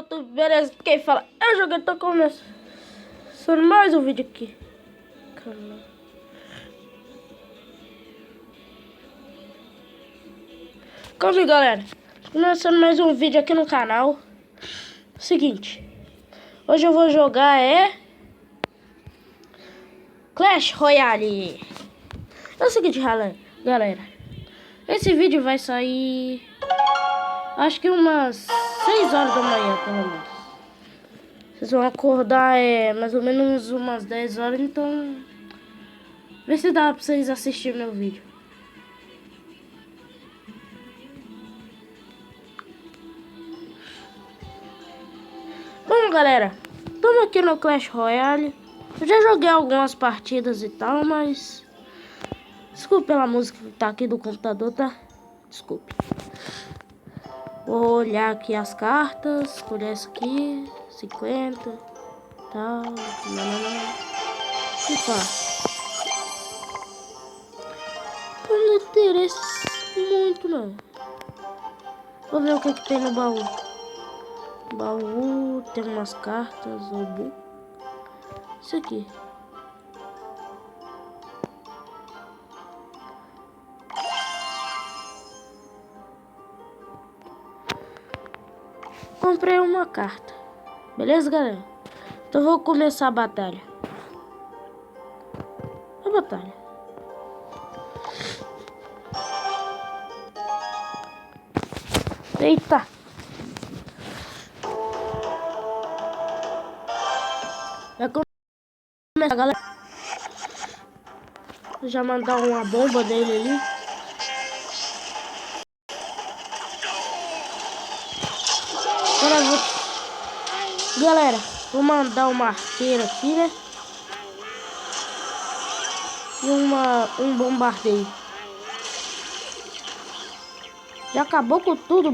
YouTube, beleza? Quem fala? Eu joguei, tô começando mais um vídeo aqui. Calma aí, galera. Começando mais um vídeo aqui no canal. Seguinte, hoje eu vou jogar Clash Royale. É o seguinte, galera. Esse vídeo vai sair, acho que umas 6 horas da manhã, pelo menos. Vocês vão acordar mais ou menos umas 10 horas, então vê se dá pra vocês assistirem meu vídeo. Bom, galera, estamos aqui no Clash Royale. Eu já joguei algumas partidas e tal, mas desculpe pela música que tá aqui do computador, tá? Desculpe. Vou olhar aqui as cartas, escolher essa aqui, 50, tal, não. E pá. Não me interessa muito, não. Vou ver o que tem no baú. Baú, tem umas cartas, isso aqui. Comprei uma carta. Beleza, galera? Então vou começar a batalha. A batalha. Eita! Vai começar, galera. Vou já mandar uma bomba nele ali. Galera, vou mandar uma arqueira aqui, né? E um bombardeio. Já acabou com tudo.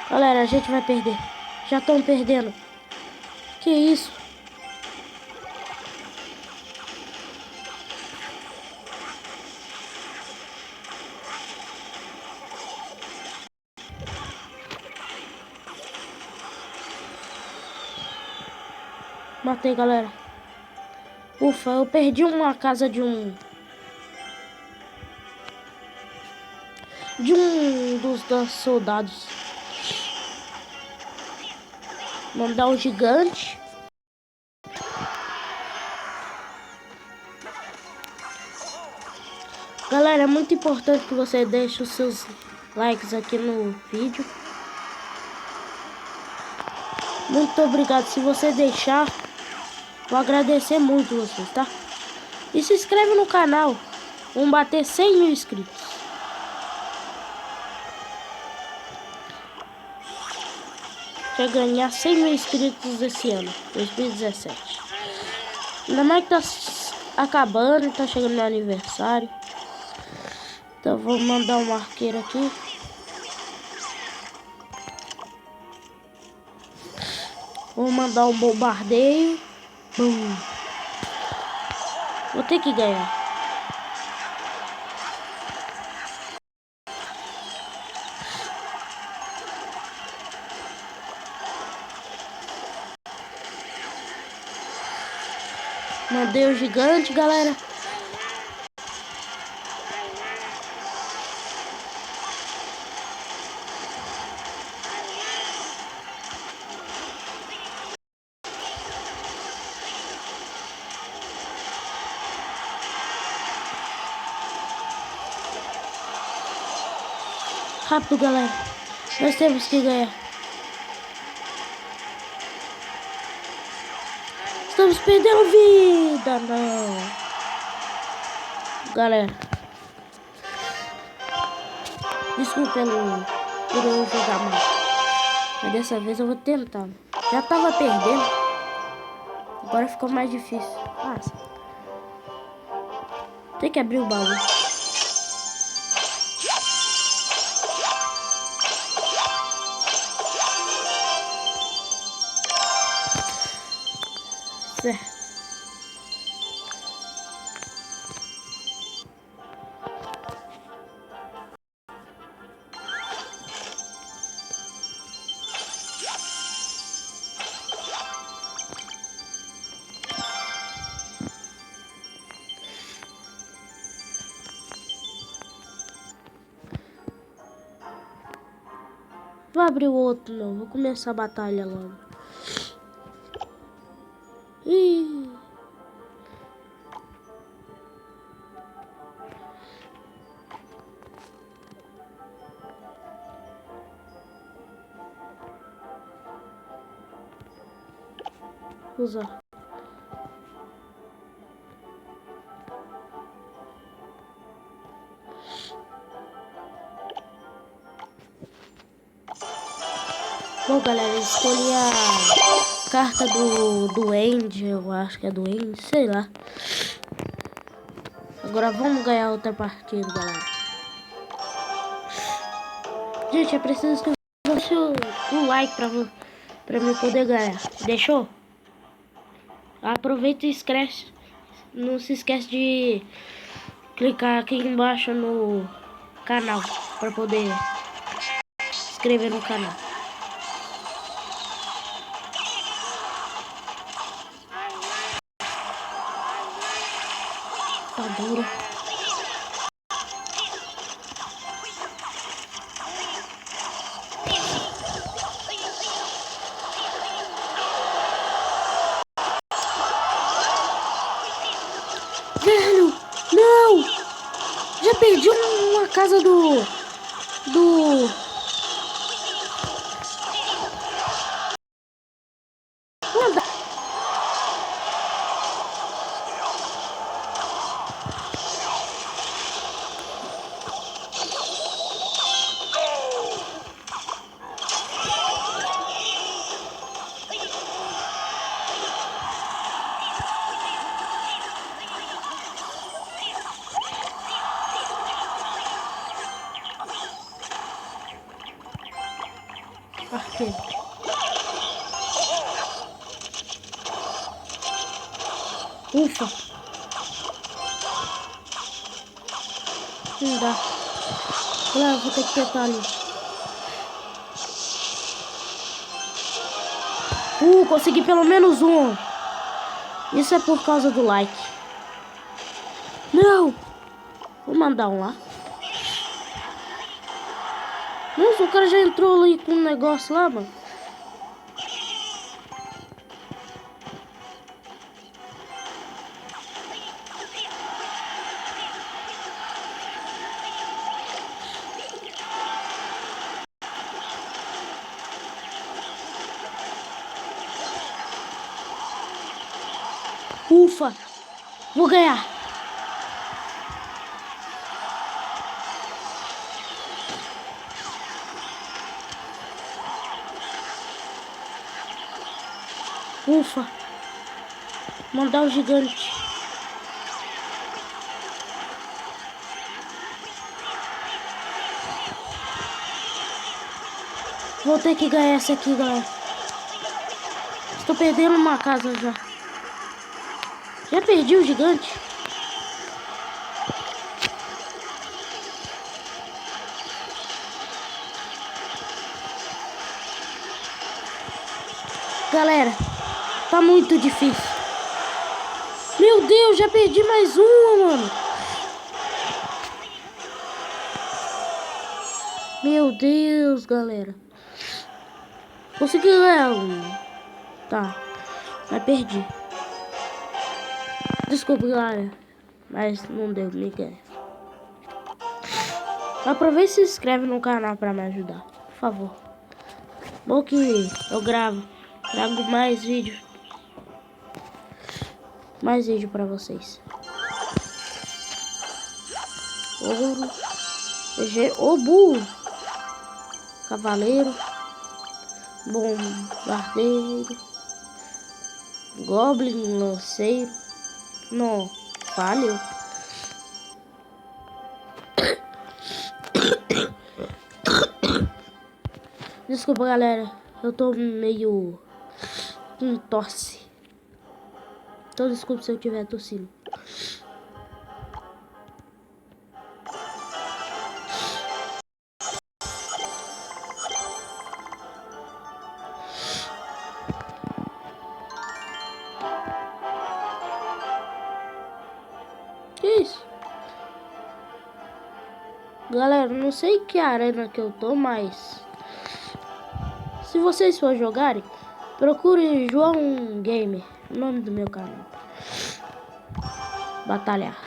Galera, a gente vai perder. Já estão perdendo. Que isso? Matei, galera. Ufa, eu perdi uma casa de um dos soldados. Mandar um gigante. Galera, é muito importante que você deixe os seus likes aqui no vídeo. Muito obrigado. Se você deixar, vou agradecer muito vocês, tá? E se inscreve no canal. Vamos bater 100 mil inscritos. Quer ganhar 100 mil inscritos esse ano, 2017. Ainda mais que tá acabando, tá chegando meu aniversário. Então vou mandar um arqueiro aqui. Vou mandar um bombardeio. Bum. Vou ter que ganhar. Mandei o gigante, galera. Rápido, galera. Nós temos que ganhar. Estamos perdendo vida, não. Galera. Desculpa por eu jogar mal. Mas dessa vez eu vou tentar. Já tava perdendo. Agora ficou mais difícil. Nossa. Tem que abrir o baú. Certo. Vou abrir o outro, não. Vou começar a batalha logo. Ih. Usar. Bom, galera, escolhi a carta do End, eu acho que é do End, sei lá. Agora vamos ganhar outra partida, galera. Gente, é preciso que eu deixe o like pra mim poder ganhar. Deixou? Aproveita e escreve. Não se esquece de clicar aqui embaixo no canal para poder se inscrever no canal. Tá duro. Velho, não! Já perdi uma casa do... Anda. Arqueiro. Ufa. Não dá. Galera, vou ter que tentar ali. Consegui pelo menos um. Isso é por causa do like. Não. Vou mandar um lá. Nossa, o cara já entrou ali com um negócio lá, mano. Ufa! Vou ganhar! Ufa! Mandar o gigante. Vou ter que ganhar essa aqui, galera. Estou perdendo uma casa já. Já perdi o gigante. Galera, tá muito difícil. Meu Deus, já perdi mais uma, mano. Meu Deus, galera. Consegui ganhar um. Tá, mas perdi. Desculpa, galera. Mas não deu, Miguel. Aproveita e se inscreve no canal pra me ajudar, por favor. Bom que eu trago mais vídeo. Mais vídeo pra vocês. Ouro. Obu. Cavaleiro. Bombardeiro. Goblin, lanceiro. Não, valeu. Desculpa, galera. Eu tô meio com tosse. Então desculpa se eu tiver tossindo. Que isso? Galera, não sei que arena que eu tô, mas Se vocês for jogarem, procure João Gamer, o nome do meu canal. Batalhar.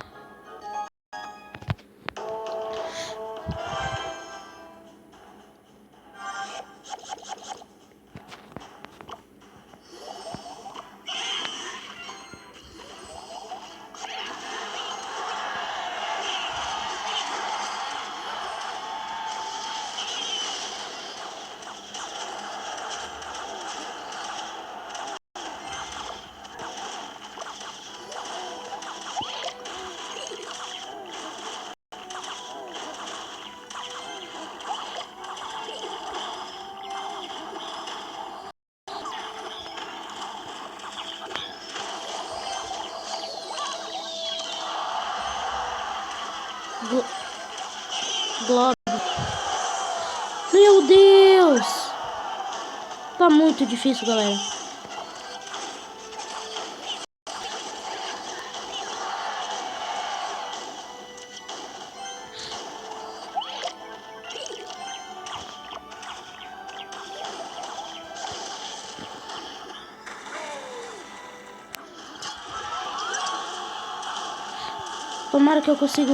Globo. Meu Deus! Tá muito difícil, galera. Tomara que eu consiga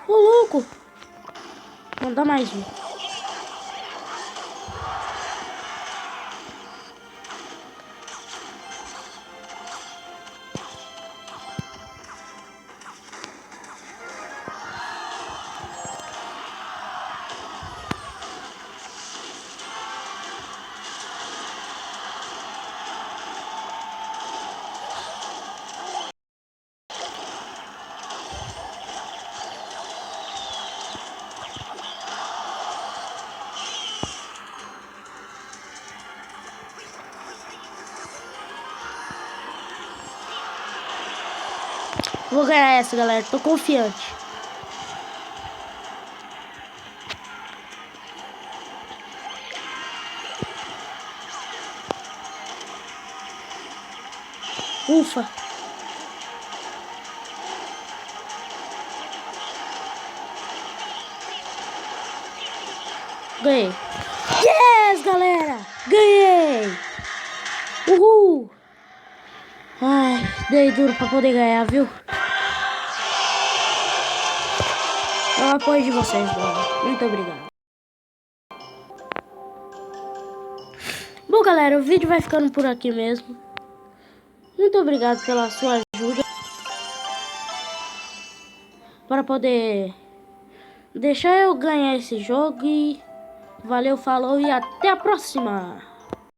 Ô, louco! Mandar mais um. Vou ganhar essa, galera. Tô confiante. Ufa. Ganhei. Yes, galera. Ganhei. Uhul. Ai, dei duro pra poder ganhar, viu? É o apoio de vocês, galera. Muito obrigado. Bom, galera, o vídeo vai ficando por aqui mesmo. Muito obrigado pela sua ajuda para poder deixar eu ganhar esse jogo. E valeu, falou e até a próxima!